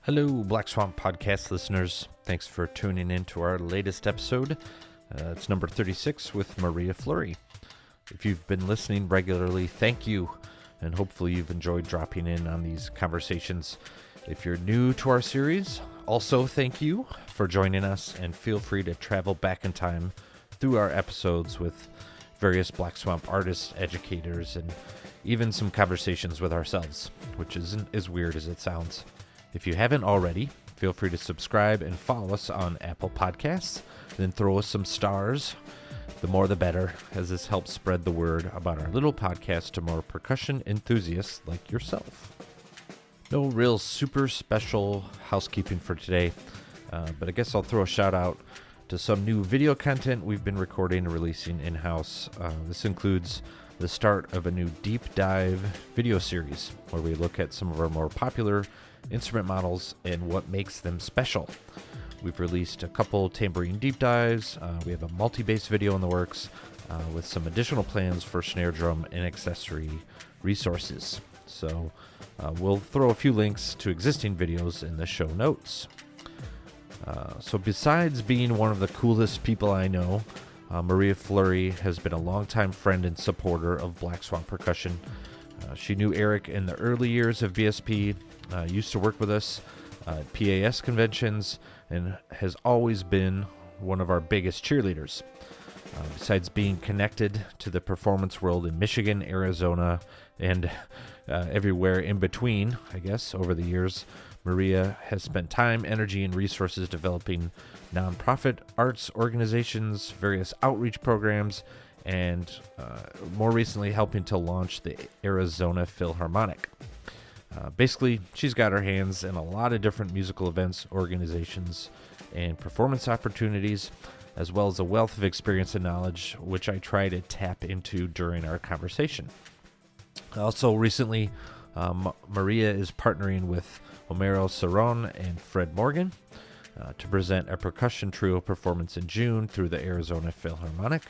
Hello, Black Swamp Podcast listeners. Thanks for tuning in to our latest episode. It's number 36 with Maria Flurry. If you've been listening regularly, thank you, and hopefully you've enjoyed dropping in on these conversations. If you're new to our series, also thank you for joining us, and feel free to travel back in time through our episodes with various Black Swamp artists, educators, and even some conversations with ourselves, which isn't as weird as it sounds. If you haven't already, feel free to subscribe and follow us on Apple Podcasts, then throw us some stars. The more the better, as this helps spread the word about our little podcast to more percussion enthusiasts like yourself. No real super special housekeeping for today, but I guess I'll throw a shout out to some new video content we've been recording and releasing in-house. This includes the start of a new deep dive video series where we look at some of our more popular instrument models and what makes them special. We've released a couple tambourine deep dives. We have a multi-bass video in the works with some additional plans for snare drum and accessory resources. So we'll throw a few links to existing videos in the show notes. So besides being one of the coolest people I know, Maria Flurry has been a longtime friend and supporter of Black Swamp Percussion. She knew Eric in the early years of BSP, used to work with us at PAS conventions, and has always been one of our biggest cheerleaders. Besides being connected to the performance world in Michigan, Arizona, and everywhere in between, I guess, over the years, Maria has spent time, energy, and resources developing nonprofit arts organizations, various outreach programs, and more recently helping to launch the Arizona Philharmonic. Basically, she's got her hands in a lot of different musical events, organizations, and performance opportunities, as well as a wealth of experience and knowledge, which I try to tap into during our conversation. Also, recently, Maria is partnering with Homero, Ceron, and Fred Morgan to present a percussion trio performance in June through the Arizona Philharmonic.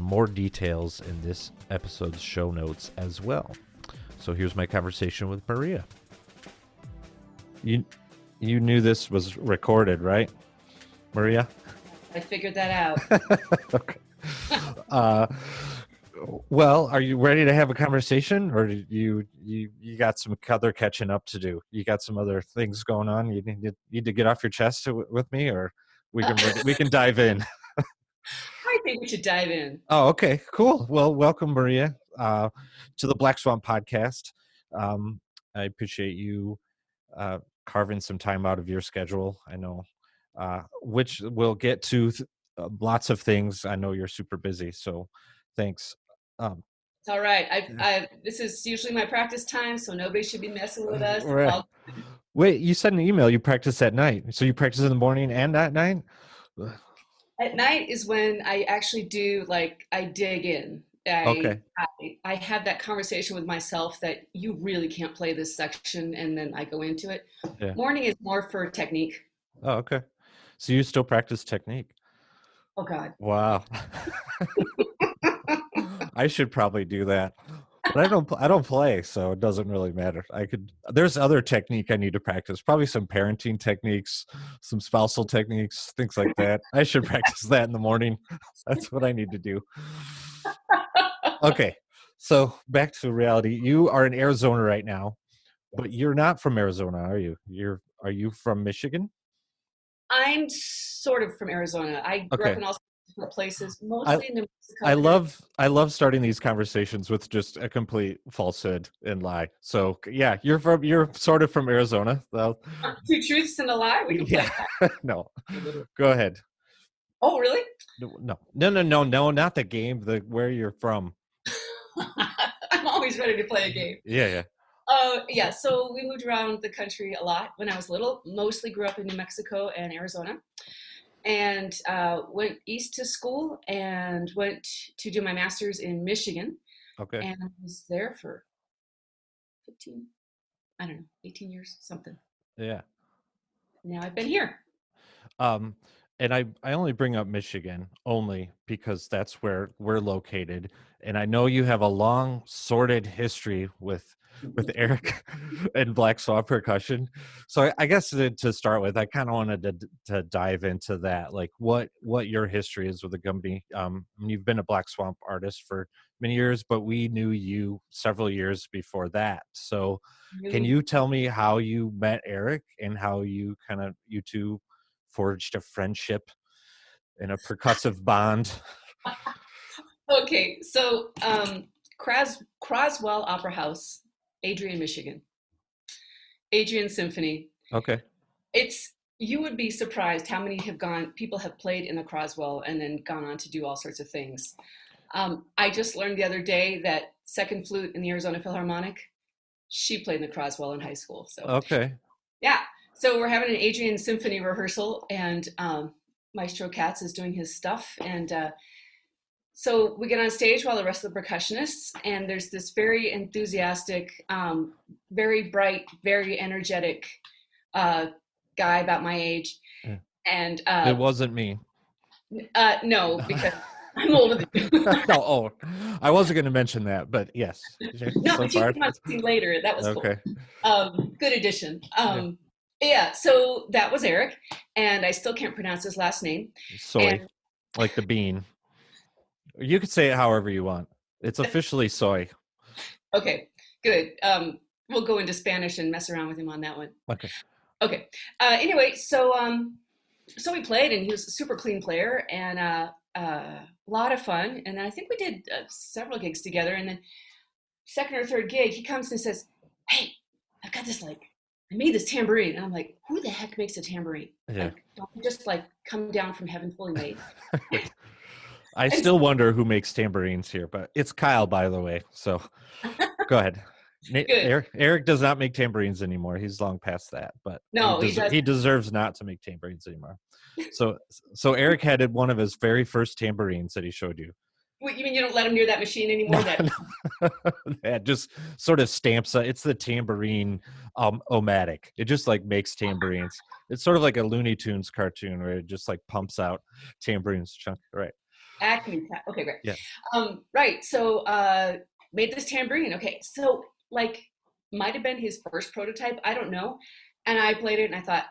More details in this episode's show notes as well. So here's my conversation with Maria. You knew this was recorded, right, Maria? I figured that out. Okay. Well, are you ready to have a conversation, or you got some other catching up to do? You got some other things going on? You need to get off your chest with me, or we can dive in. I think we should dive in. Oh, okay, cool. Well, welcome, Maria, to the Black Swamp Podcast. I appreciate you carving some time out of your schedule. I know, which we'll get to lots of things. I know you're super busy, so thanks. It's all right. This is usually my practice time, so nobody should be messing with us. Right. Wait, you sent an email. You practice at night, so you practice in the morning and at night? At night is when I actually do, I dig in. Okay. I have that conversation with myself that you really can't play this section, and then I go into it. Yeah. Morning is more for technique. Oh, okay. So you still practice technique? Oh, God. Wow. I should probably do that, but I don't play, so it doesn't really matter. There's other technique I need to practice, probably some parenting techniques, some spousal techniques, things like that. I should practice that in the morning. That's what I need to do. Okay, so back to reality. You are in Arizona right now, but you're not from Arizona, are you? Are you from Michigan? I'm sort of from Arizona. I grew up in all different places, mostly in New Mexico. I love starting these conversations with just a complete falsehood and lie. So yeah, you're sort of from Arizona, though. Two truths and a lie. We can play that. No, go ahead. Oh, really? No, not the game. Where you're from. I'm always ready to play a game. Yeah. Yeah, so we moved around the country a lot when I was little. Mostly grew up in New Mexico and Arizona. And went east to school and went to do my master's in Michigan. Okay. And I was there for 18 years, something. Yeah. Now I've been here. and I only bring up Michigan only because that's where we're located, and I know you have a long sordid history with Eric and Black Swamp Percussion. So I guess to start with, I kind of wanted to dive into that, like what your history is with the company. I mean, you've been a Black Swamp artist for many years, but we knew you several years before that. So can Really? you tell me how you met Eric and how you you two forged a friendship and a percussive bond? Okay, so Croswell Opera House, Adrian, Michigan. Adrian Symphony. Okay. It's you would be surprised how many people have played in the Croswell and then gone on to do all sorts of things. I just learned the other day that second flute in the Arizona Philharmonic, she played in the Croswell in high school. So Okay. yeah, so we're having an Adrian Symphony rehearsal, and Maestro Katz is doing his stuff, and so we get on stage while the rest of the percussionists, and there's this very enthusiastic, very bright, very energetic guy about my age, Yeah. and It wasn't me. no, because I'm older than you. No, oh, I wasn't going to mention that, but yes, No, so but you far. came on scene later. That was cool. Okay. Good addition. Yeah. Yeah, so that was Eric, and I still can't pronounce his last name. Soy, And like the bean. You could say it however you want. It's officially soy. okay, good. We'll go into Spanish and mess around with him on that one. Okay. Okay. Anyway, so we played, and he was a super clean player, and a lot of fun. And then I think we did several gigs together. And then second or third gig, he comes and says, "Hey, I've got this I made this tambourine." And I'm like, "Who the heck makes a tambourine? Yeah. Like, don't you just come down from heaven fully made?" I still wonder who makes tambourines here, but it's Kyle, by the way. So go ahead. Good. Eric does not make tambourines anymore. He's long past that, but No, he deserves not to make tambourines anymore. So Eric had one of his very first tambourines that he showed you. What, you mean you don't let him near that machine anymore? That just sort of stamps it's the tambourine omatic. It just makes tambourines. It's sort of like a Looney Tunes cartoon where it just pumps out tambourines chunk. Right. Acme. Okay, great. Yeah. Right. So made this tambourine. Okay. So might have been his first prototype. I don't know. And I played it and I thought,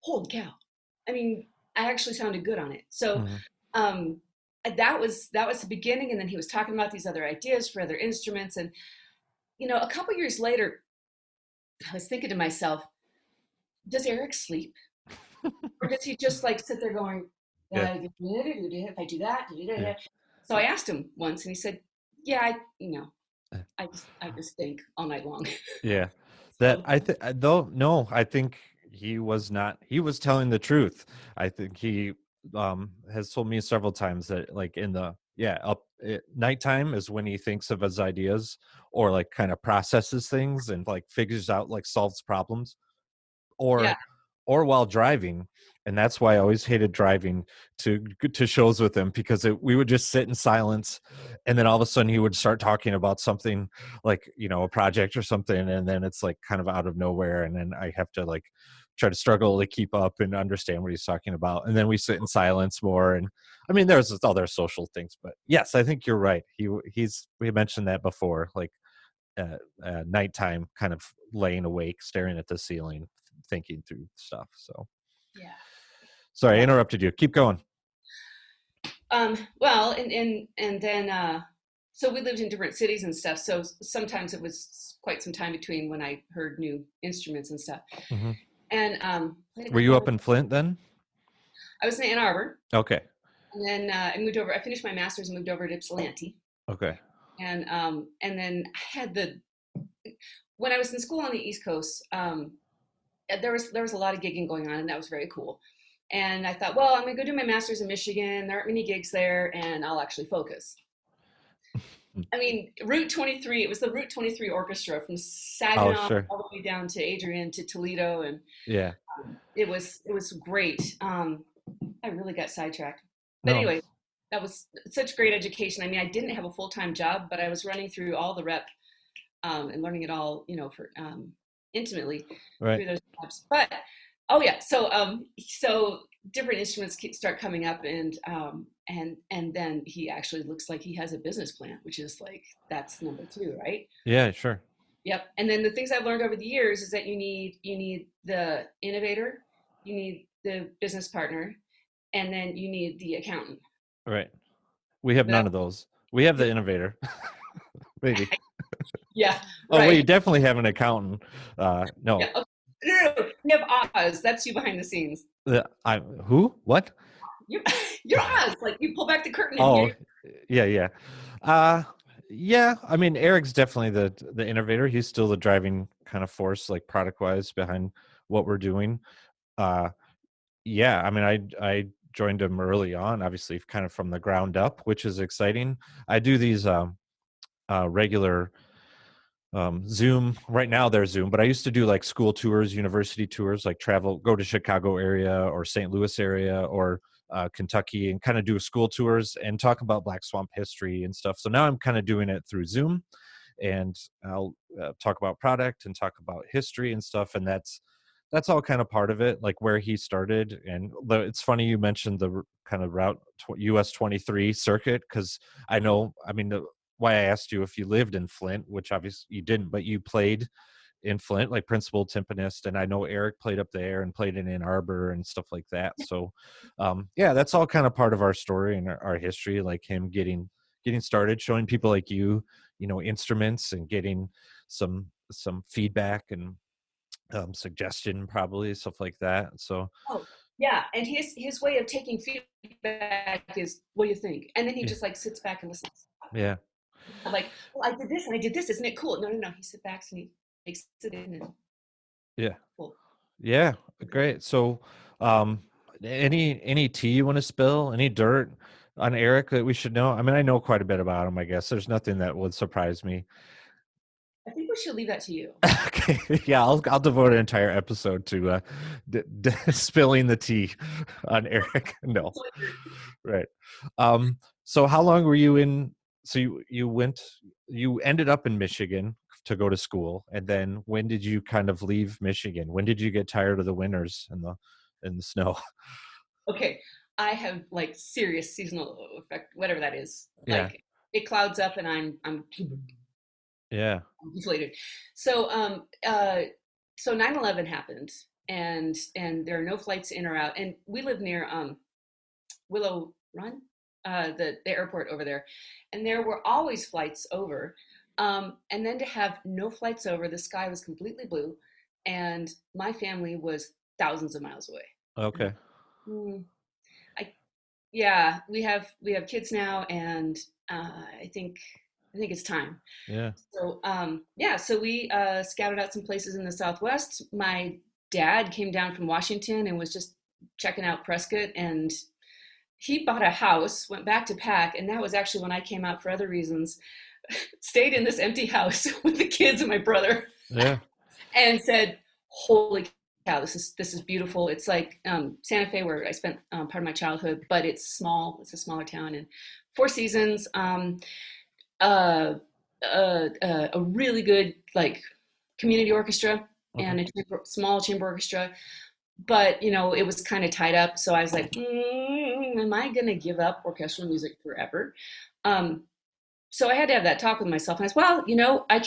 holy cow. I mean, I actually sounded good on it. So that was the beginning. And then he was talking about these other ideas for other instruments. And, a couple years later, I was thinking to myself, does Eric sleep? Or does he just sit there going, if I do that? Yeah. So I asked him once and he said, yeah, I just think all night long. Yeah. That I think he was telling the truth. I think he has told me several times that in the nighttime is when he thinks of his ideas or kind of processes things and figures out solves problems or while driving. And that's why I always hated driving to shows with him, because we would just sit in silence, and then all of a sudden he would start talking about something a project or something, and then it's kind of out of nowhere, and then I have to try to struggle to keep up and understand what he's talking about, and then we sit in silence more. And I mean, there's other social things, but yes, I think you're right. We mentioned that before, nighttime, kind of laying awake, staring at the ceiling, thinking through stuff. So yeah. Sorry, I interrupted you. Keep going. Well, and then so we lived in different cities and stuff. So sometimes it was quite some time between when I heard new instruments and stuff. Mm-hmm. And were you up in Flint then? I was in Ann Arbor. Okay. And then I moved over. I finished my master's and moved over to Ypsilanti. Okay. And then I had when I was in school on the East Coast, there was a lot of gigging going on, and that was very cool. And I thought, well, I'm going to go do my master's in Michigan. There aren't many gigs there, and I'll actually focus. I mean, Route 23, it was the Route 23 Orchestra from Saginaw all the way down to Adrian to Toledo. And it was great. I really got sidetracked. But anyway, that was such great education. I mean, I didn't have a full-time job, but I was running through all the rep and learning it all, for intimately through those jobs. But Oh yeah. So different instruments start coming up, and then he actually looks like he has a business plan, which is like that's number two, right? Yeah, sure. Yep. And then the things I've learned over the years is that you need the innovator, you need the business partner, and then you need the accountant. Right. We have That none of those. We have the innovator. Maybe. yeah, Oh, well, you right. definitely have an accountant. Yeah. No. Okay. No. You have Oz. That's you behind the scenes. Who? What? You're, you're Oz. Like you pull back the curtain and Oh, here. yeah, yeah. Uh, yeah, I mean, Eric's definitely the innovator. He's still the driving kind of force, like product wise, behind what we're doing. Uh, yeah, I mean, I joined him early on, obviously, kind of from the ground up, which is exciting. I do these regular Zoom. Right now they're Zoom, but I used to do like school tours, university tours, like travel, go to Chicago area or St. Louis area or Kentucky, and kind of do school tours and talk about Black Swamp history and stuff. So now I'm kind of doing it through Zoom, and I'll talk about product and talk about history and stuff, and that's all kind of part of it, like where he started. And it's funny you mentioned the kind of route US 23 circuit, because I know, I mean, why I asked you if you lived in Flint, which obviously you didn't, but you played in Flint, like principal timpanist, and I know Eric played up there and played in Ann Arbor and stuff like that. So yeah, that's all kind of part of our story and our history, like him getting started, showing people like you know, instruments, and getting some feedback and suggestion, probably stuff like that. So Oh, yeah. And his way of taking feedback is, what do you think? And then he yeah, just like sits back and listens. yeah, I'm like, well, I did this and I did this. Isn't it cool? No, no, no. He sits back and he takes it in and yeah, cool. yeah, great. So um any tea you want to spill, any dirt on Eric that we should know? I mean, I know quite a bit about him. I guess there's nothing that would surprise me. I think we should leave that to you. Okay, yeah, I'll devote an entire episode to spilling the tea on Eric. No, right. So how long were you in? So you ended up in Michigan to go to school, and then when did you kind of leave Michigan? When did you get tired of the winters and the snow? Okay. I have like serious seasonal effect, whatever that is. Yeah, Like it clouds up and I'm yeah. deflated. So so 9/11 happened, and there are no flights in or out. And we live near Willow Run, the airport over there, and there were always flights over. And then to have no flights over, the sky was completely blue, and my family was thousands of miles away. I'm Okay. like, hmm, I yeah, we have kids now, and I think it's time. Yeah. So yeah, so we scouted out some places in the Southwest. My dad came down from Washington and was just checking out Prescott, and he bought a house, went back to Pack, and that was actually when I came out for other reasons. Stayed in this empty house with the kids and my brother, Yeah. and said, "Holy cow, this is beautiful." It's like Santa Fe, where I spent part of my childhood, but it's small. It's a smaller town, and Four Seasons. Uh, a really good like community orchestra Okay. and a small chamber orchestra, but it was kind of tied up. So I was like, am I gonna give up orchestral music forever? So I had to have that talk with myself, and I said, well, I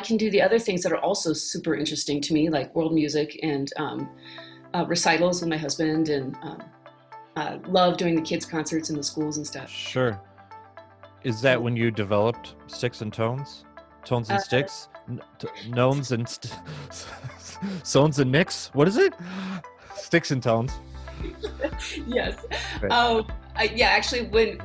can do the other things that are also super interesting to me, like world music and recitals with my husband, and love doing the kids concerts in the schools and stuff. Sure. Is that when you developed sticks and tones? Tones and Uh, sticks? Gnomes and sones and nicks? What is it? Sticks and tones. yes. Right. Yeah, actually, when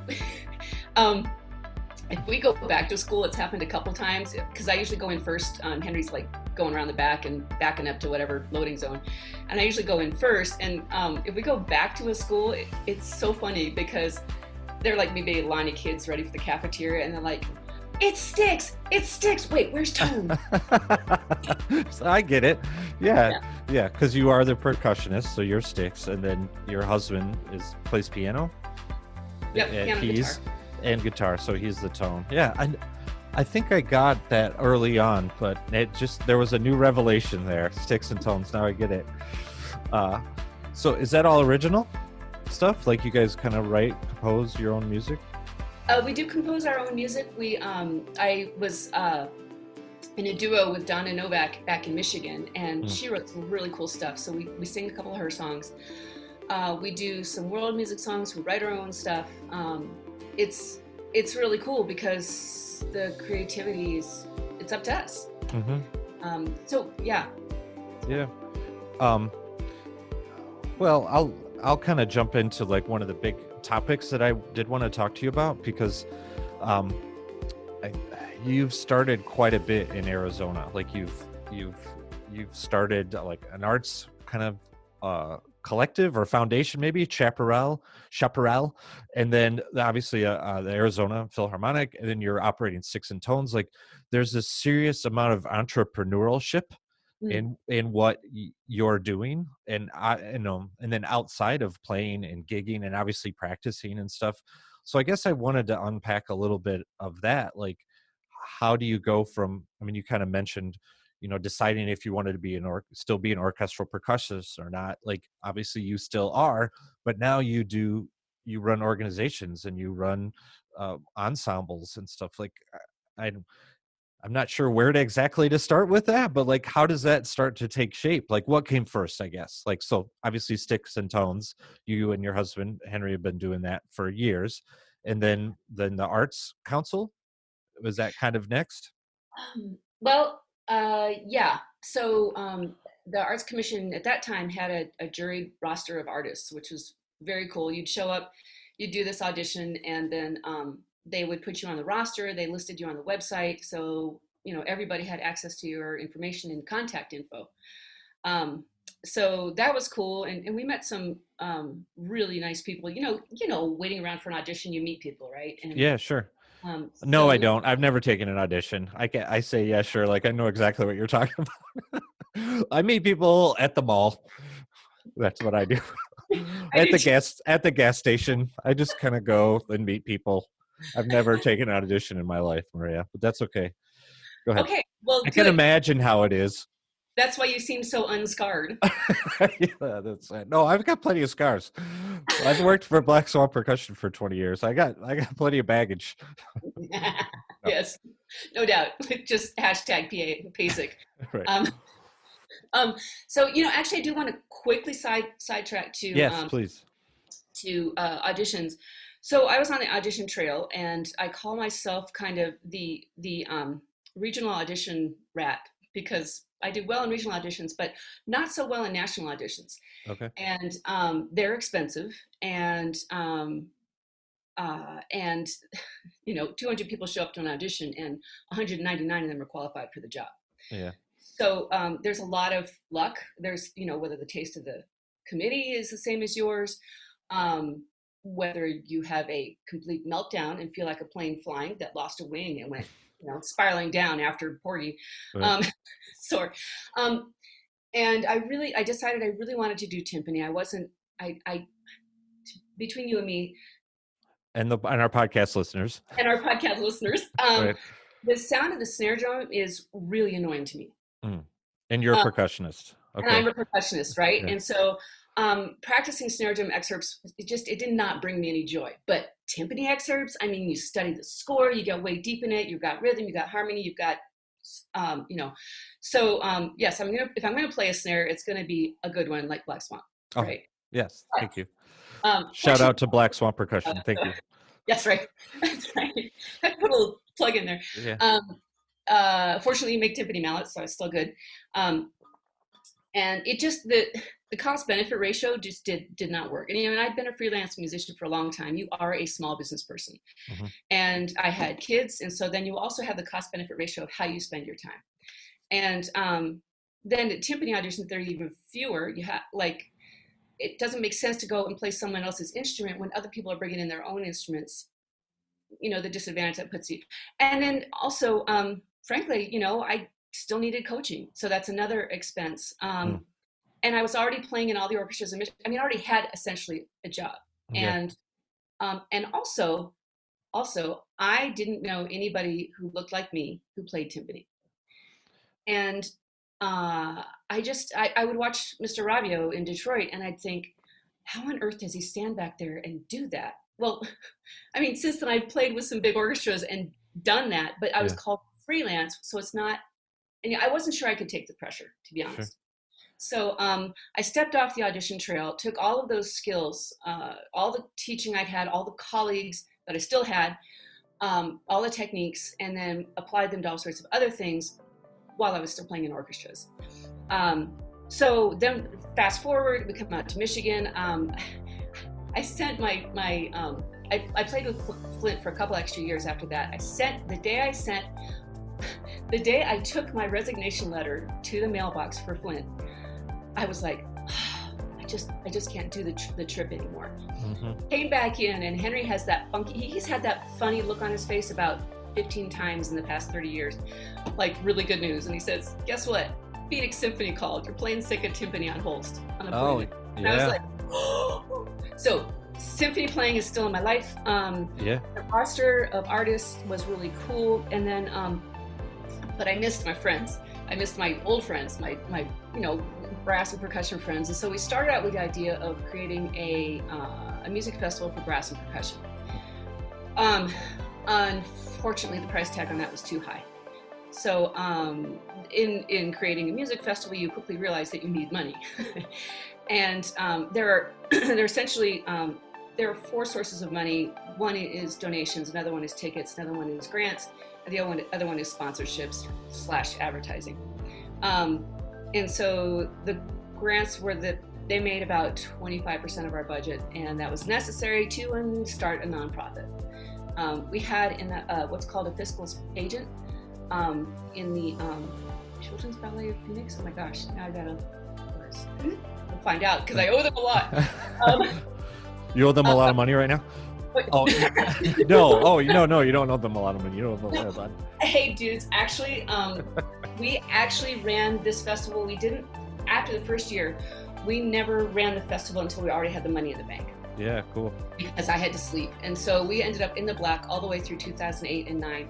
if we go back to school, it's happened a couple times because I usually go in first. Henry's like going around the back and backing up to whatever loading zone, and I usually go in first. And if we go back to a school, it's so funny because they're like maybe a line of kids ready for the cafeteria, and they're like, "It sticks! It sticks! Wait, where's Tone?" So I get it. Yeah, Yeah. yeah, because you are the percussionist, so you're sticks, and then your husband plays piano, Yep, and piano, keys, guitar. and guitar, so he's the tone. Yeah, I think I got that early on, but there was a new revelation there, sticks and tones. Now I get it. So is that all original stuff? Like you guys kind of write, compose your own music? We do compose our own music. I was in a duo with Donna Novak back in Michigan, and she wrote some really cool stuff. So we sing a couple of her songs. We do some world music songs. We write our own stuff. It's really cool because the creativity it's up to us. So yeah. Yeah. Well, I'll kind of jump into like one of the big topics that I did want to talk to you about, because you've started quite a bit in Arizona. Like you've started like an arts kind of collective or foundation, maybe chaparral, and then obviously the Arizona Philharmonic, and then you're operating Sticks and Tones. Like there's a serious amount of entrepreneurship in what you're doing, and and then outside of playing and gigging and obviously practicing and stuff. So I guess I wanted to unpack a little bit of that. Like, how do you go from, I mean, you kind of mentioned, deciding if you wanted to be still be an orchestral percussionist or not. Like, obviously you still are, but now you run organizations and you run ensembles and stuff. Like, I'm not sure where to exactly to start with that, but like, how does that start to take shape? Like, what came first, I guess? Like, so obviously Sticks and Tones, you and your husband Henry have been doing that for years, and then the Arts Council, was that kind of next? Well, yeah. So the Arts Commission at that time had a jury roster of artists, which was very cool. You'd show up, you'd do this audition, and then they would put you on the roster. They listed you on the website, so everybody had access to your information and contact info. So that was cool, and we met some really nice people. Waiting around for an audition, you meet people, right? And Yeah, sure. No, I so don't. I've never taken an audition. I say, yeah, sure. Like, I know exactly what you're talking about. I meet people at the mall. That's what I do. I do At the gas station. I just kind of go and meet people. I've never taken an audition in my life, Maria, but that's okay. Go ahead. Okay, well, I can good. imagine how it is. That's why you seem so unscarred. Yeah, that's it. No, I've got plenty of scars. I've worked for Black Swamp Percussion for 20 years. I got plenty of baggage. No. Yes, no doubt. Just hashtag PASIC. Right. So actually, I do want to quickly sidetrack to Yes, please. Auditions. So I was on the audition trail, and I call myself kind of the regional audition rat, because I do well in regional auditions, but not so well in national auditions. Okay. And they're expensive, and 200 people show up to an audition, and 199 of them are qualified for the job. Yeah. So there's a lot of luck. There's, whether the taste of the committee is the same as yours, whether you have a complete meltdown and feel like a plane flying that lost a wing and went, spiraling down after Porgy. Right. And I decided I really wanted to do timpani. Between you and me, And our podcast listeners. and our podcast listeners, Right. the sound of the snare drum is really annoying to me. And you're a percussionist. Okay. And I'm a percussionist, right? Yeah. And so practicing snare drum excerpts, it did not bring me any joy. But timpani excerpts, I mean, you study the score, you get way deep in it, you've got rhythm, you've got harmony, you've got, So yes, if I'm gonna play a snare, it's gonna be a good one like Black Swamp, right? Yes, thank you. But, Shout out to Black Swamp Percussion. Thank you. Yes, right. That's right. I put a little plug in there. Yeah. Fortunately, you make timpani mallets, so it's still good. And it just the cost benefit ratio just did not work. And I've been a freelance musician for a long time. You are a small business person, and I had kids, and so then you also have the cost benefit ratio of how you spend your time. And then at timpani auditions, there are even fewer. You have it doesn't make sense to go and play someone else's instrument when other people are bringing in their own instruments. The disadvantage that puts you. And then also, frankly, I still needed coaching. So that's another expense. And I was already playing in all the orchestras. I already had essentially a job. Yeah. And also, I didn't know anybody who looked like me who played timpani. And I would watch Mr. Rabbio in Detroit, and I'd think, how on earth does he stand back there and do that? Well, I mean, since then I've played with some big orchestras and done that, but I was Yeah. called freelance, so it's not, and I wasn't sure I could take the pressure, to be Sure. honest. So I stepped off the audition trail, took all of those skills, all the teaching I'd had, all the colleagues that I still had, all the techniques, and then applied them to all sorts of other things while I was still playing in orchestras. So then fast forward, we come out to Michigan. I sent I played with Flint for a couple extra years after that. The day I took my resignation letter to the mailbox for Flint, I was like, I just can't do the trip anymore. Mm-hmm. Came back in, and Henry has that he's had that funny look on his face about 15 times in the past 30 years, like really good news. And he says, guess what? Phoenix Symphony called. You're playing second timpani on Holst. Oh, yeah. And I was like, oh. So symphony playing is still in my life. Yeah. The roster of artists was really cool. And then, but I missed my friends. I missed my old friends, my brass and percussion friends. And so we started out with the idea of creating a music festival for brass and percussion. Unfortunately, the price tag on that was too high. So in creating a music festival, you quickly realize that you need money. And there are four sources of money. One is donations, another one is tickets, another one is grants, and the other one is sponsorships / advertising. And so the grants they made about 25% of our budget, and that was necessary to start a nonprofit. We had what's called a fiscal agent in the Children's Ballet of Phoenix. Oh my gosh, now I gotta I'll find out because I owe them a lot. You owe them a lot of money right now? Oh, no. Oh, no, you don't owe them a lot of money. You don't owe them a lot of money. Hey, dudes, actually, we actually ran this festival. We didn't, after the first year, we never ran the festival until we already had the money in the bank. Yeah, cool. Because I had to sleep. And so we ended up in the black all the way through 2008 and 9.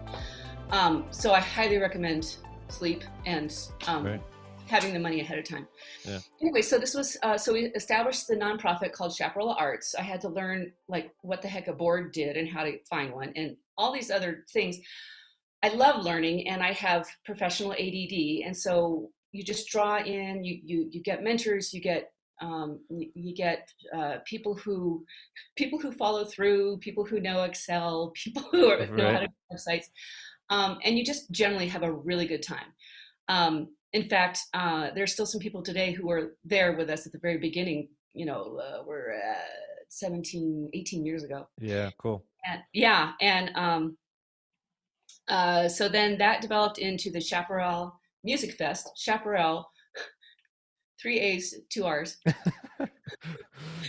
So I highly recommend sleep and Right. having the money ahead of time. Yeah. Anyway, so this was, so we established the nonprofit called Chaparral Arts. I had to learn like what the heck a board did and how to find one and all these other things. I love learning, and I have professional ADD. And so you just draw in, you get mentors, you get people who follow through, people who know Excel, people who know how to do websites. And you just generally have a really good time. In fact, there's still some people today who were there with us at the very beginning. We're 17, 18 years ago. Yeah, cool. So then that developed into the Chaparral Music Fest. Chaparral, 3 A's, 2 R's.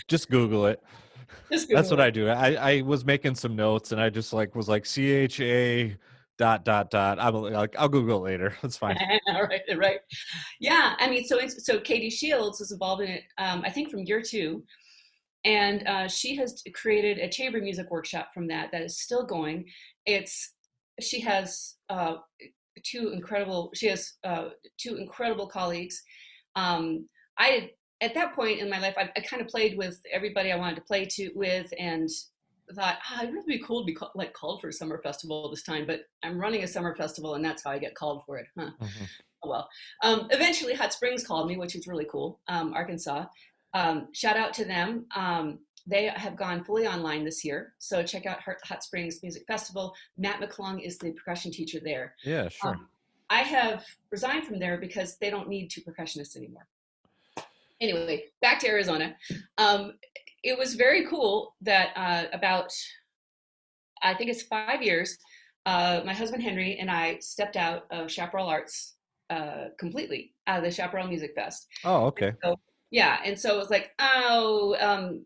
Just Google it. That's what I do. I was making some notes, and I just was like CHA ... I'm like, I'll Google it later. That's fine. Right. Yeah, I mean, so Katie Shields was involved in it, I think from year 2, and she has created a chamber music workshop from that is still going. She has two incredible colleagues. At that point in my life, I kind of played with everybody I wanted to play with, and thought, it would be cool to be called for a summer festival this time, but I'm running a summer festival, and that's how I get called for it. Mm-hmm. Oh well. Eventually, Hot Springs called me, which was really cool. Arkansas. Shout out to them. They have gone fully online this year, so check out Hot Springs Music Festival. Matt McClung is the percussion teacher there. Yeah, sure. I have resigned from there because they don't need 2 percussionists anymore. Anyway, back to Arizona. It was very cool that about, I think it's 5 years, my husband Henry and I stepped out of Chaparral Arts completely, out of the Chaparral Music Fest. Oh, okay. And so it was like, I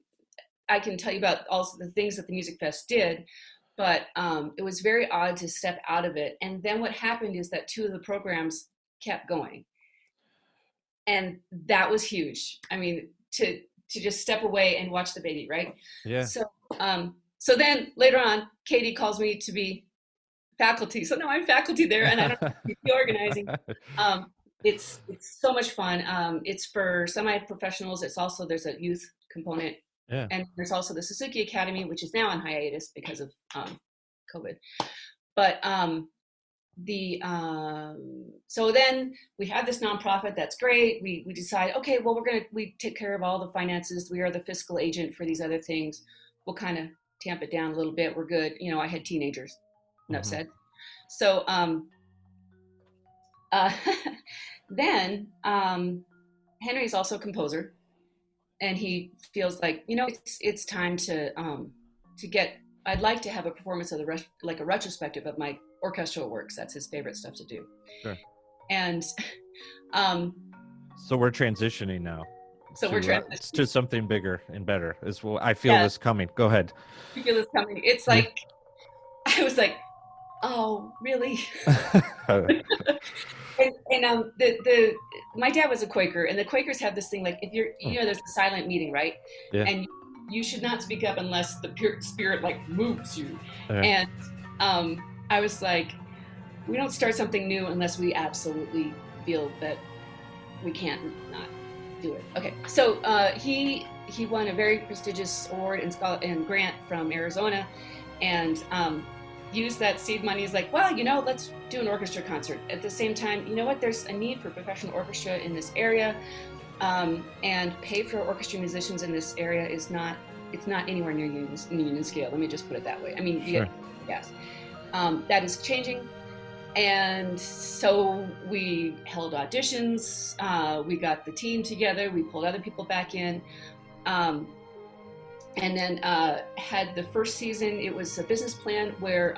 can tell you about also the things that the Music Fest did, but it was very odd to step out of it. And then what happened is that 2 of the programs kept going. And that was huge. I mean, to just step away and watch the baby, right? Yeah. So then later on, Katie calls me to be faculty. So now I'm faculty there, and I don't be organizing. It's so much fun. It's for semi-professionals. There's a youth component, Yeah. and there's also the Suzuki Academy, which is now on hiatus because of COVID. But so then we have this nonprofit. That's great. We decide, okay, well, we take care of all the finances. We are the fiscal agent for these other things. We'll kind of tamp it down a little bit. We're good. I had teenagers, enough said. So uh, then Henry's also a composer, and he feels like it's time to get. I'd like to have a performance of like a retrospective of my orchestral works. That's his favorite stuff to do. Sure. And so we're transitioning now. So we're transitioning to something bigger and better. I feel this coming. Go ahead. You feel this coming. It's like I was like, oh, really? and my dad was a Quaker, and the Quakers have this thing like if you're there's a silent meeting, right? Yeah. And you should not speak up unless the spirit like moves you. Yeah. And I was like, we don't start something new unless we absolutely feel that we can't not do it. Okay, so he won a very prestigious award and grant from Arizona, and used that seed money. He's like, well, let's do an orchestra concert. At the same time, you know what? There's a need for professional orchestra in this area, and pay for orchestra musicians in this area it's not anywhere near union scale. Let me just put it that way. I mean, sure. Yes, that is changing. And so we held auditions, we got the team together, we pulled other people back in, and then had the first season. It was a business plan where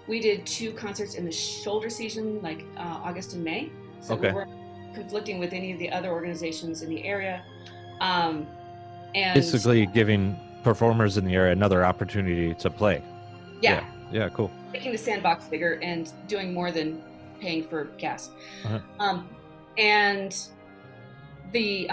we did 2 concerts in the shoulder season, like August and May. So we weren't conflicting with any of the other organizations in the area. And basically giving performers in the area another opportunity to play. Yeah, cool. Making the sandbox bigger and doing more than paying for gas. Uh-huh. And the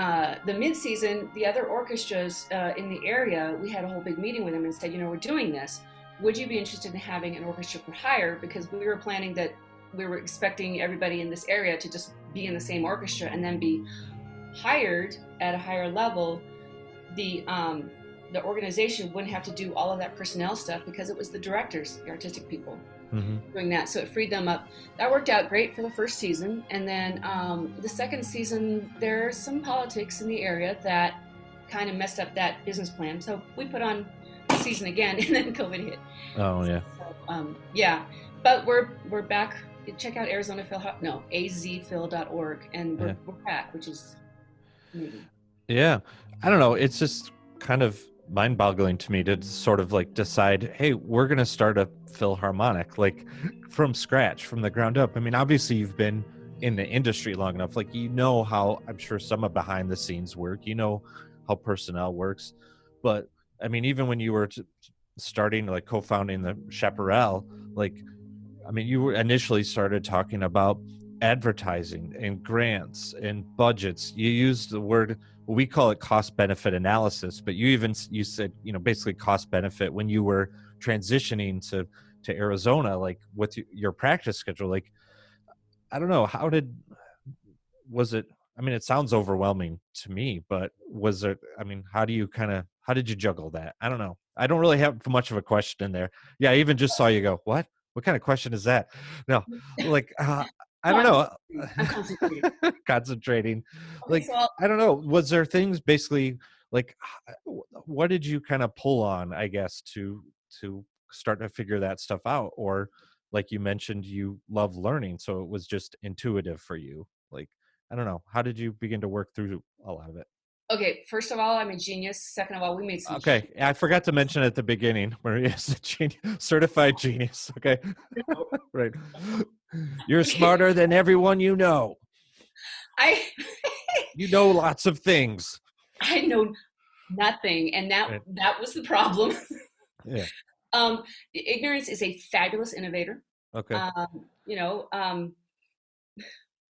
mid-season, the other orchestras in the area, we had a whole big meeting with them and said, we're doing this. Would you be interested in having an orchestra for hire? Because we were planning that we were expecting everybody in this area to just be in the same orchestra and then be hired at a higher level. The organization wouldn't have to do all of that personnel stuff because it was the directors, the artistic people, doing that. So it freed them up. That worked out great for the first season. And then the second season, there's some politics in the area that kind of messed up that business plan. So we put on the season again, and then COVID hit. Oh, yeah. So, yeah. But we're back. Check out Arizona Philharmonic, no, azphil.org, and we're back, which is amazing. Yeah. I don't know. It's just kind of mind-boggling to me to sort of like decide, hey, we're going to start a Philharmonic, like from scratch, from the ground up. I mean, obviously you've been in the industry long enough, like how I'm sure some of behind the scenes work, how personnel works. But I mean, even when you were starting, like co-founding the Chaparral, like, I mean, you were initially started talking about advertising and grants and budgets. You used the word, we call it cost benefit analysis, but you said, basically cost benefit when you were transitioning to Arizona, like with your practice schedule. Like, I don't know, was it, I mean, it sounds overwhelming to me, but was it, I mean, how did you juggle that? I don't know. I don't really have much of a question in there. Yeah. I even just saw you go, what kind of question is that? No, like, I don't know. I'm concentrating. Concentrating. Okay, Like, so I don't know. Was there things basically like, what did you kind of pull on, I guess, to start to figure that stuff out? Or like you mentioned, you love learning, so it was just intuitive for you. Like, I don't know. How did you begin to work through a lot of it? Okay, first of all, I'm a genius. Second of all, we made some. Okay, I forgot to mention at the beginning, Maria's a genius, certified genius. Okay, right. You're smarter than everyone you know. You know lots of things. I know nothing, and that was the problem. Yeah. Ignorance is a fabulous innovator. Okay.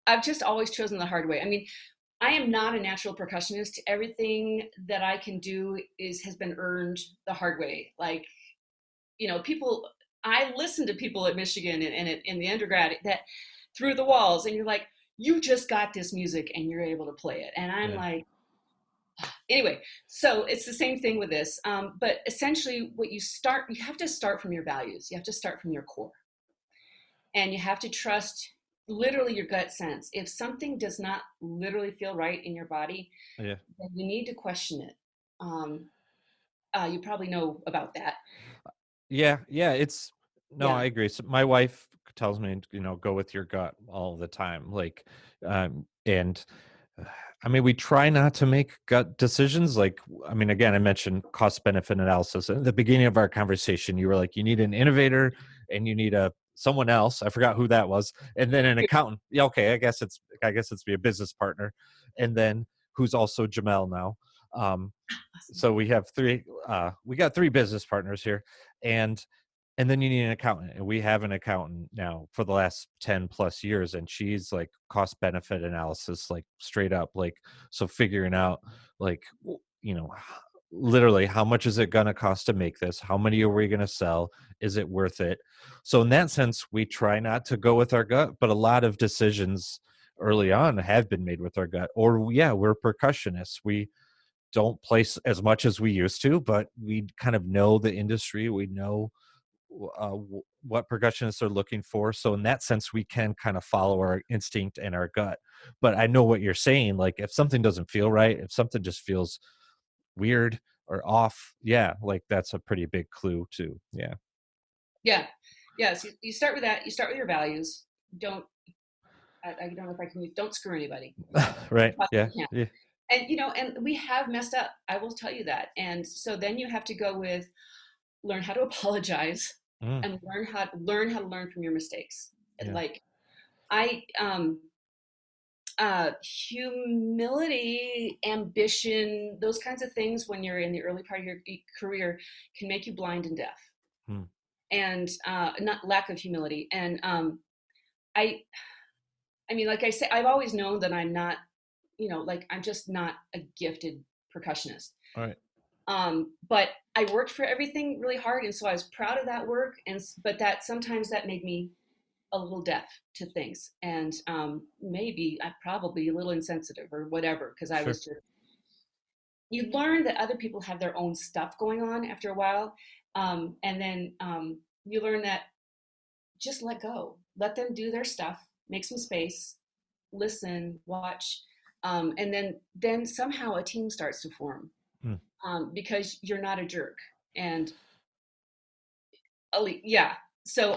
I've just always chosen the hard way. I mean, I am not a natural percussionist. Everything that I can do has been earned the hard way. Like, people, I listen to people at Michigan and in the undergrad that through the walls, and you're like, you just got this music and you're able to play it. And I'm Yeah. like, anyway, so it's the same thing with this. But essentially you have to start from your values. You have to start from your core, and you have to trust literally your gut sense. If something does not literally feel right in your body, Yeah. then you need to question it. Um, you probably know about that. Yeah, yeah, it's no, Yeah. I agree. So my wife tells me, go with your gut all the time. Like, and I mean, we try not to make gut decisions. Like, I mean, again, I mentioned cost benefit analysis at the beginning of our conversation. You were like, you need an innovator and you need a someone else. I forgot who that was, and then an accountant. Yeah, okay, I guess it's be a business partner, and then who's also Jamel now. So we have three. We got three business partners here, and then you need an accountant, and we have an accountant now for the last 10 plus years, and she's like cost benefit analysis, like straight up, like, so figuring out like literally how much is it going to cost to make this, how many are we going to sell, is it worth it? So in that sense, we try not to go with our gut, but a lot of decisions early on have been made with our gut. Or yeah, we're percussionists, we don't place as much as we used to, but we kind of know the industry. We know what percussionists are looking for. So in that sense, we can kind of follow our instinct and our gut. But I know what you're saying. Like if something doesn't feel right, if something just feels weird or off, yeah, like that's a pretty big clue too. Yeah. Yeah. Yeah. So you start with that. You start with your values. Don't, I don't know if I can use, don't screw anybody. Right. Yeah. Yeah. Yeah. And, and we have messed up. I will tell you that. And so then you have to go with learn how to apologize Mm, and learn to learn from your mistakes. And yeah. like, I, humility, ambition, those kinds of things when you're in the early part of your career can make you blind and deaf. Mm, And not lack of humility. And I, I mean, like I say, I've always known that I'm not, like I'm just not a gifted percussionist. all right. But I worked for everything really hard, and so I was proud of that work. But that sometimes that made me a little deaf to things, and maybe I probably a little insensitive or whatever, because I Sure. was just. You learn that other people have their own stuff going on after a while, and then you learn that just let go, let them do their stuff, make some space, listen, watch, and then somehow a team starts to form, Mm, because you're not a jerk. And yeah, so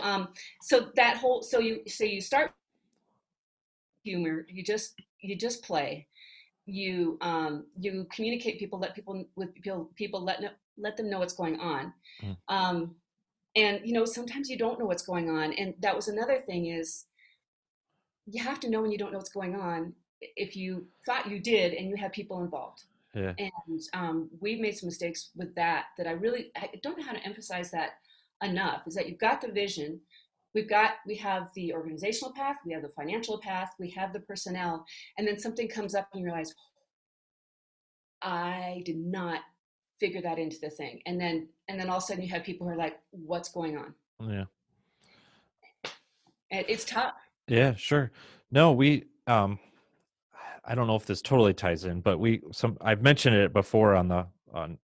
that whole so you start humor, you just play, you communicate, people let them know what's going on. mm, um, and sometimes you don't know what's going on, and that was another thing is you have to know when you don't know what's going on, if you thought you did and you have people involved. yeah. And we've made some mistakes with that I don't know how to emphasize that enough, is that you've got the vision, we have the organizational path, we have the financial path, we have the personnel, and then something comes up and you realize, I did not figure that into the thing. And then all of a sudden you have people who are like, what's going on? Yeah. And it's tough. Yeah, sure. No, we I don't know if this totally ties in, but I've mentioned it before on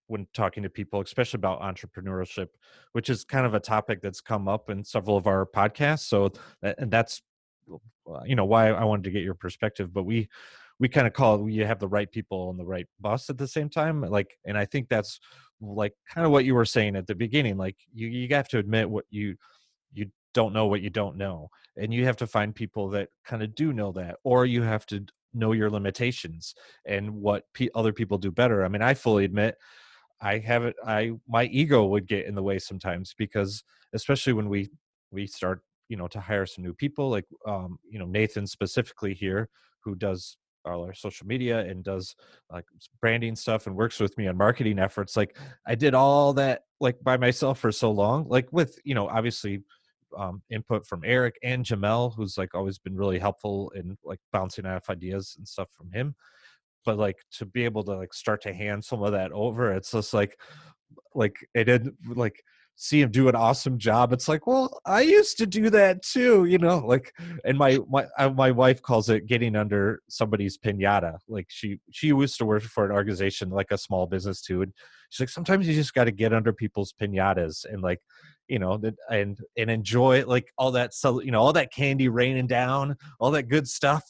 when talking to people, especially about entrepreneurship, which is kind of a topic that's come up in several of our podcasts. So and that's why I wanted to get your perspective. But we kind of call it, you have the right people on the right bus at the same time. Like, and I think that's like kind of what you were saying at the beginning. Like you have to admit what you don't know what you don't know, and you have to find people that kind of do know that, or you have to know your limitations and what other people do better. I mean, I fully admit I have it. My ego would get in the way sometimes, because especially when we start, to hire some new people, like Nathan specifically here, who does all our social media and does like branding stuff and works with me on marketing efforts. Like I did all that like by myself for so long, like with obviously input from Eric and Jamel, who's like always been really helpful in like bouncing off ideas and stuff from him. But like to be able to like start to hand some of that over, it's just like it did, like see him do an awesome job, it's like, well, I used to do that too, like, and my wife calls it getting under somebody's piñata. Like she used to work for an organization, like a small business too, and she's like, sometimes you just got to get under people's piñatas and like, and enjoy it, like all that, so all that candy raining down, all that good stuff,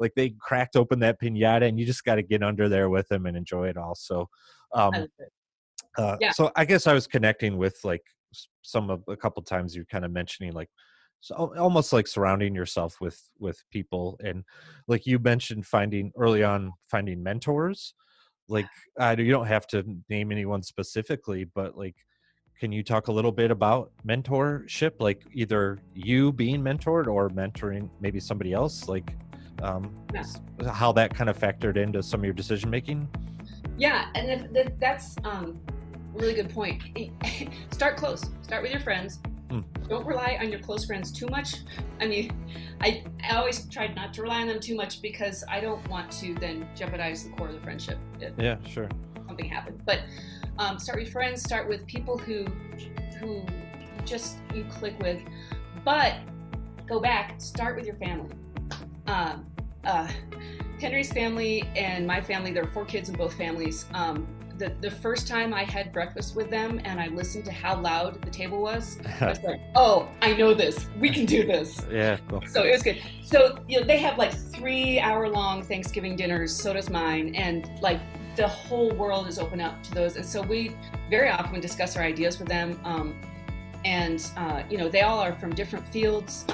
like they cracked open that piñata and you just got to get under there with them and enjoy it all. So Yeah. so I guess I was connecting with like a couple times you're kind of mentioning like, so almost like surrounding yourself with people, and like you mentioned early on finding mentors. Like you don't have to name anyone specifically, but like, can you talk a little bit about mentorship, like either you being mentored or mentoring maybe somebody else, like how that kind of factored into some of your decision making? Yeah, and that's a really good point. Start close. Start with your friends. Don't rely on your close friends too much. I mean, I always tried not to rely on them too much because I don't want to then jeopardize the core of the friendship if something happened. But start with friends. Start with people who just you click with. But go back. Start with your family. Henry's family and my family, there are 4 kids in both families. The first time I had breakfast with them and I listened to how loud the table was, I was like, oh, I know this. We can do this. Yeah, cool. So it was good. So, they have like 3-hour-long Thanksgiving dinners, so does mine. And like the whole world is open up to those. And so we very often discuss our ideas with them. They all are from different fields.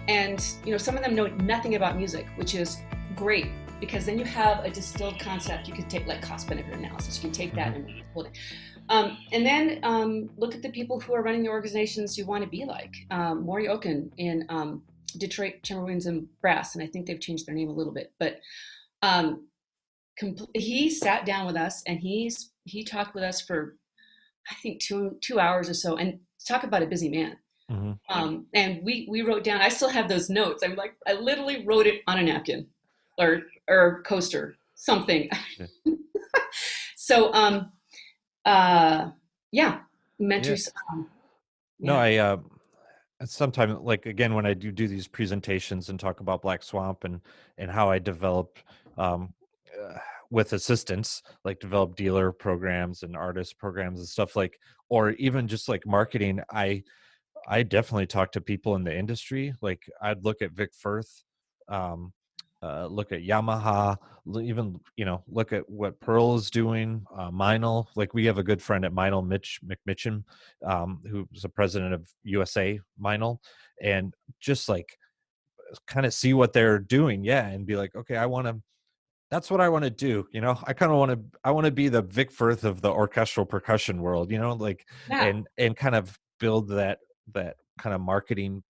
And some of them know nothing about music, which is great, because then you have a distilled concept. You could take like cost-benefit analysis. You can take that and build it. And then look at the people who are running the organizations you want to be like. Maury Oken in Detroit Chamberwinds and Brass, and I think they've changed their name a little bit. But he sat down with us and he talked with us for, I think, two hours or so. And talk about a busy man. And we wrote down, I still have those notes. I literally wrote it on a napkin or coaster, something. So, mentors. No, I sometimes, like, again, when I do these presentations and talk about Black Swamp and how I develop with assistants, like develop dealer programs and artist programs and stuff, like, or even just like marketing, I definitely talk to people in the industry. Like I'd look at Vic Firth, look at Yamaha, even, look at what Pearl is doing, Meinl. Like we have a good friend at Meinl, Mitch McMitchin, who's the president of USA Meinl, and just like kind of see what they're doing. Yeah. And be like, okay, that's what I want to do. I kind of I want to be the Vic Firth of the orchestral percussion world, like, and kind of build that kind of marketing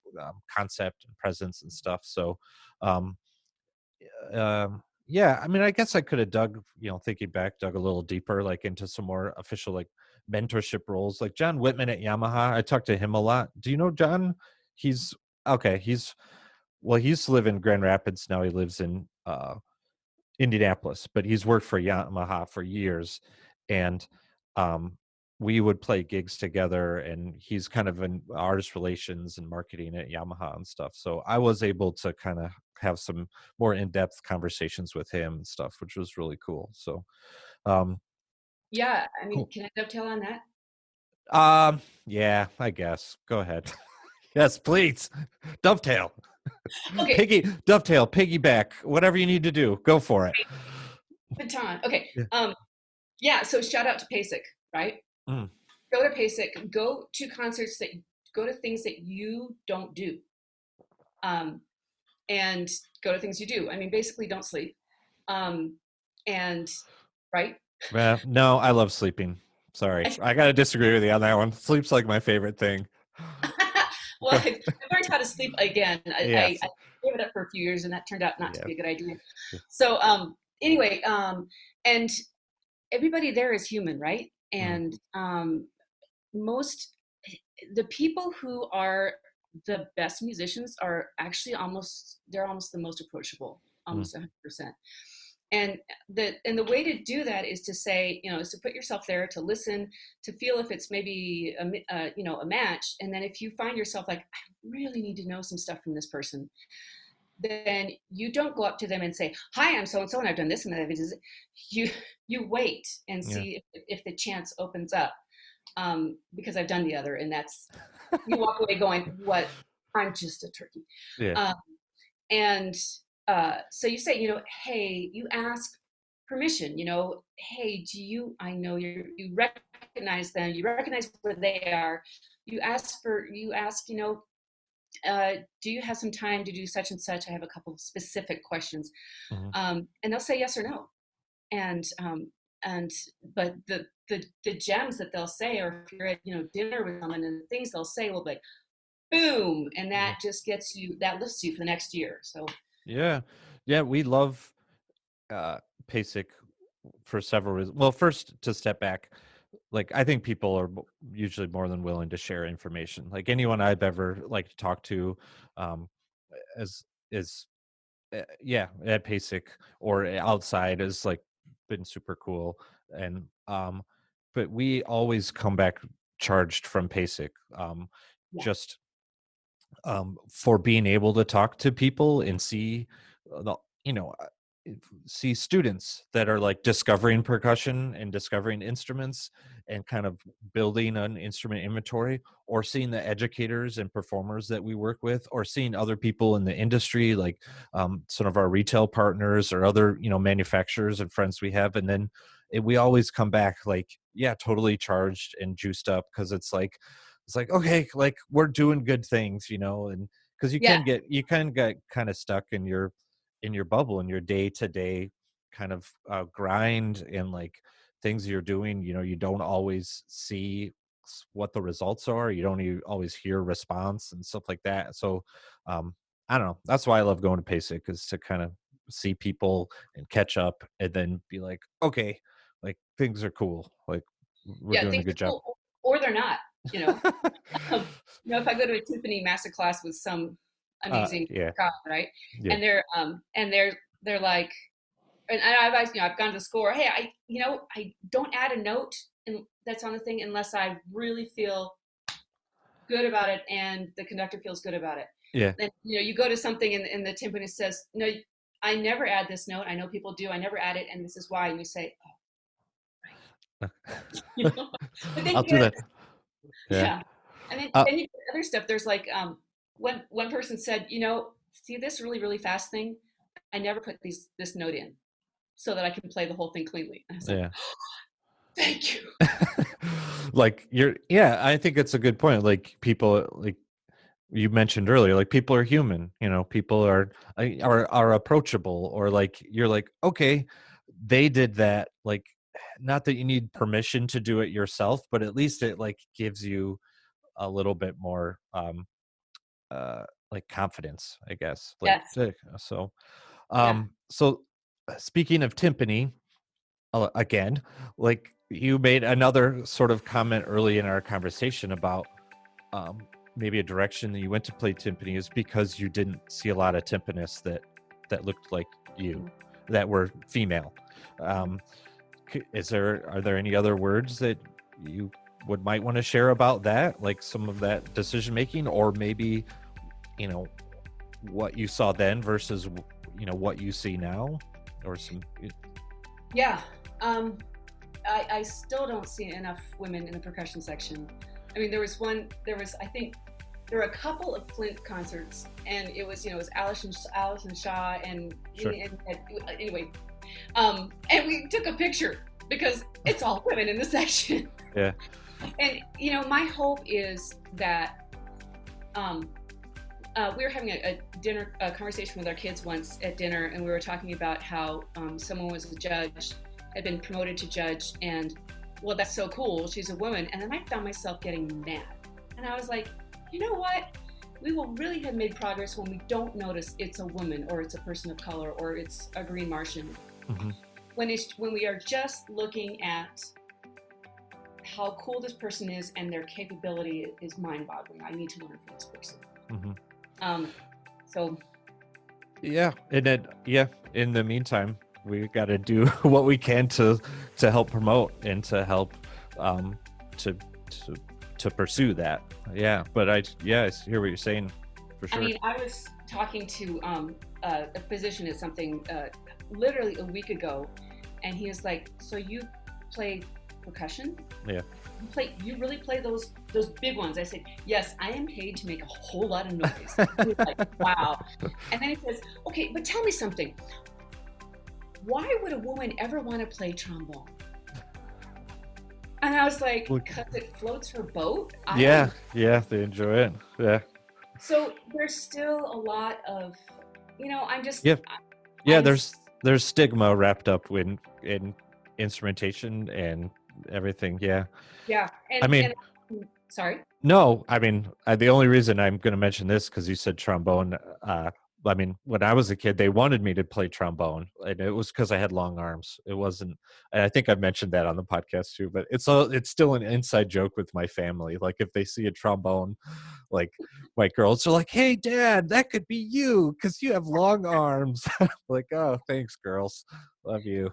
concept and presence and stuff. So, yeah, I mean, I guess I could have dug a little deeper, like into some more official, like mentorship roles, like John Whitman at Yamaha. I talked to him a lot. Do you know John? He's okay. He used to live in Grand Rapids. Now he lives in Indianapolis, but he's worked for Yamaha for years, and we would play gigs together, and he's kind of in artist relations and marketing at Yamaha and stuff. So I was able to kind of have some more in-depth conversations with him and stuff, which was really cool. So yeah, I mean, cool. Can I dovetail on that? Yeah, I guess. Go ahead. Yes, please. Dovetail. Okay. Dovetail, piggyback, whatever you need to do. Go for it. Baton. Okay. Yeah. So shout out to PASIC, right? Go to PASIC. Go to concerts go to things that you don't do. And go to things you do. I mean, basically, don't sleep. And right. No, I love sleeping. Sorry, I gotta disagree with you on that one. Sleep's like my favorite thing. Well, I've learned how to sleep again. I gave it up for a few years, and that turned out not to be a good idea. So anyway, and everybody there is human, right? And the people who are the best musicians are actually almost the most approachable, almost 100%. And the way to do that is to say, is to put yourself there, to listen, to feel if it's maybe a match. And then if you find yourself like, I really need to know some stuff from this person, then you don't go up to them and say, hi, I'm so and so, and I've done this and that. You wait and see if the chance opens up, because I've done the other, and that's, you walk away going, what? I'm just a turkey. Yeah. And so you say, hey, you ask permission, hey, I know you recognize them, you recognize where they are. You ask, do you have some time to do such and such? I have a couple of specific questions. Mm-hmm. And they'll say yes or no. But the gems that they'll say, or if you're at, dinner with someone, and the things they'll say will be boom. And that just that lifts you for the next year. So yeah, we love PASIC for several reasons. Well, first, to step back, like, I think people are usually more than willing to share information. Like, anyone I've ever talked to, is at PASIC or outside is been super cool. And but we always come back charged from PASIC, just for being able to talk to people and see the see students that are discovering percussion and discovering instruments and kind of building an instrument inventory, or seeing the educators and performers that we work with, or seeing other people in the industry, some of our retail partners or other manufacturers and friends we have. And then we always come back totally charged and juiced up, because it's okay, we're doing good things, and because you can get kind of stuck in your bubble, in your day-to-day kind of grind, and things you're doing. You don't always see what the results are. You don't always hear response and stuff like that. So I don't know, that's why I love going to PASIC, is to kind of see people and catch up, and then be like, okay, things are cool, we're doing a good job. Cool, or they're not. If I go to a timpani masterclass with some amazing guy, right? Yeah. And they're like, and I've gone to score. Hey, I don't add a note that's on the thing unless I really feel good about it, and the conductor feels good about it. Yeah. Then you go to something, and the timpanist says, no, I never add this note. I know people do. I never add it, and this is why. And you say, oh, right. But then I'll do that. Yeah. And then you get other stuff. There's one person said, see this really, really fast thing? I never put this note in so that I can play the whole thing cleanly. And I was like, thank you. I think it's a good point. People, you mentioned earlier, people are human, people are approachable, or you're okay, they did that. Not that you need permission to do it yourself, but at least it gives you a little bit more confidence, I guess. Yes. So speaking of timpani, again, you made another sort of comment early in our conversation about maybe a direction that you went to play timpani is because you didn't see a lot of timpanists that looked like you, that were female. Are there any other words that you might want to share about that, some of that decision making, or maybe what you saw then versus what you see now, or some? I still don't see enough women in the percussion section. I mean, there were a couple of Flint concerts, and it was Alison Shaw and sure. Anyway, and we took a picture because it's all women in the section. Yeah. And my hope is that we were having a conversation with our kids once at dinner, and we were talking about how someone was a judge, had been promoted to judge, and well, that's so cool, she's a woman. And then I found myself getting mad, and I was like, you know what? We will really have made progress when we don't notice it's a woman, or it's a person of color, or it's a green Martian. Mm-hmm. When we are just looking at how cool this person is and their capability is mind-boggling. I need to learn from this person. Mm-hmm. So. Yeah, and then in the meantime, we got to do what we can to help promote and to help to pursue that. Yeah, but I hear what you're saying for sure. I mean, I was talking to a physician at something literally a week ago, and he was like, "So you play percussion? Yeah. You really play those big ones?" I said, "Yes, I am paid to make a whole lot of noise." He was like, "Wow." And then he says, "Okay, but tell me something. Why would a woman ever want to play trombone?" And I was like, "Because it floats her boat." Yeah, they enjoy it. Yeah. So there's still a lot of, I'm just. Yeah, there's stigma wrapped up in instrumentation and everything. Yeah. Yeah. Sorry. No, I mean, the only reason I'm going to mention this because you said trombone. I mean, when I was a kid, they wanted me to play trombone, and it was because I had long arms. It wasn't, and I think I've mentioned that on the podcast too. But it's still an inside joke with my family. Like if they see a trombone, like my girls are like, "Hey, Dad, that could be you because you have long arms." Like, oh, thanks, girls, love you.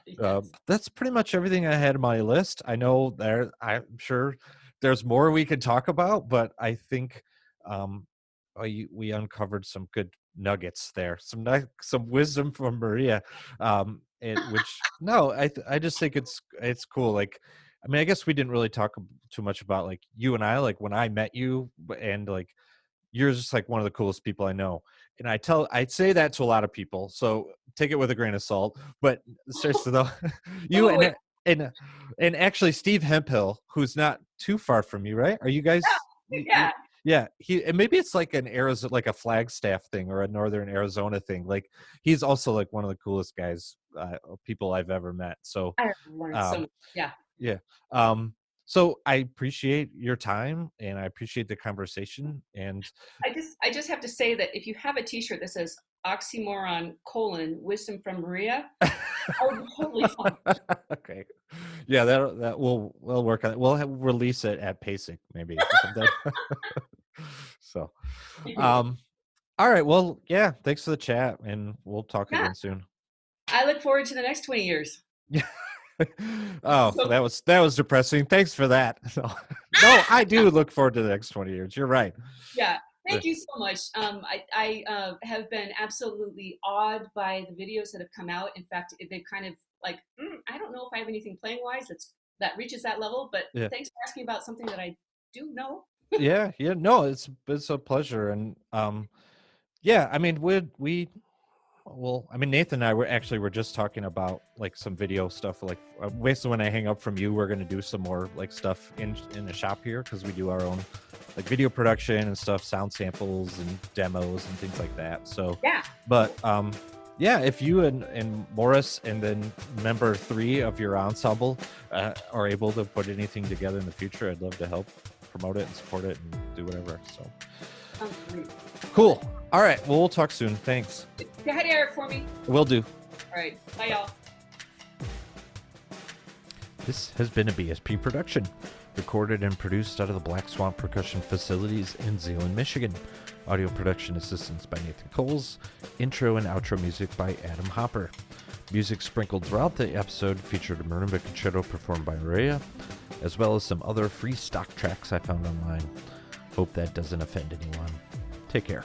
Yes. That's pretty much everything I had on my list. I know I'm sure there's more we could talk about, but I think we uncovered some good nuggets there, some wisdom from Maria. Which no, I just think it's cool. Like, I mean, I guess we didn't really talk too much about like you and I, like when I met you, and like you're just like one of the coolest people I know. And I say that to a lot of people, so take it with a grain of salt. But seriously though, you and actually Steve Hemphill, who's not too far from you, right? Are you guys? Yeah. Yeah. And maybe it's like an Arizona, like a Flagstaff thing or a Northern Arizona thing. Like he's also like one of the coolest guys, people I've ever met. So, I learned so much. Yeah. Yeah. So I appreciate your time and I appreciate the conversation. And I just have to say that if you have a T-shirt that says oxymoron : wisdom from Maria, I would be totally fine. Okay. Yeah, we'll work on it. We'll release it at PASIC maybe or something. So, all right. Well, yeah. Thanks for the chat, and we'll talk again soon. I look forward to the next 20 years. Oh, that was depressing. Thanks for that. No, I do look forward to the next 20 years. You're right. Yeah. Thank you so much. I have been absolutely awed by the videos that have come out. In fact, they've kind of like, I don't know if I have anything playing wise that reaches that level, but thanks for asking about something that I do know. Yeah. No, it's a pleasure. And yeah, I mean, I mean, Nathan and I were just talking about like some video stuff. Like basically when I hang up from you, we're going to do some more like stuff in the shop here because we do our own like video production and stuff, sound samples and demos and things like that. So yeah. But yeah, if you and Morris and then member 3 of your ensemble are able to put anything together in the future, I'd love to help promote it and support it and do whatever. So cool. All right. Well, we'll talk soon. Thanks. Say hi to Eric for me. Will do. All right. Bye, y'all. This has been a BSP production, recorded and produced out of the Black Swamp Percussion facilities in Zeeland, Michigan. Audio production assistance by Nathan Coles. Intro and outro music by Adam Hopper. Music sprinkled throughout the episode featured a marimba concerto performed by Maria, as well as some other free stock tracks I found online. Hope that doesn't offend anyone. Take care.